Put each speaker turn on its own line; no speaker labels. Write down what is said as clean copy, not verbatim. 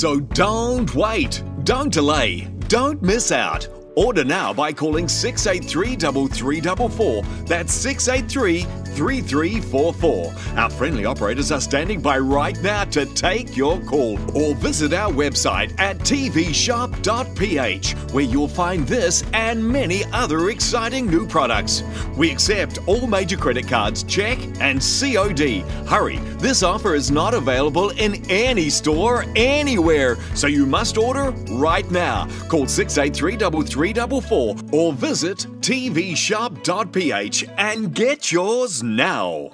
So don't wait, don't delay, don't miss out. Order now by calling 683-3344. That's 683-3344. Our friendly operators are standing by right now to take your call. Or visit our website at tvshop.ph, where you'll find this and many other exciting new products. We accept all major credit cards, check and COD. Hurry, this offer is not available in any store anywhere, so you must order right now. Call 683-3344 or visit tvshop.ph and get yours now.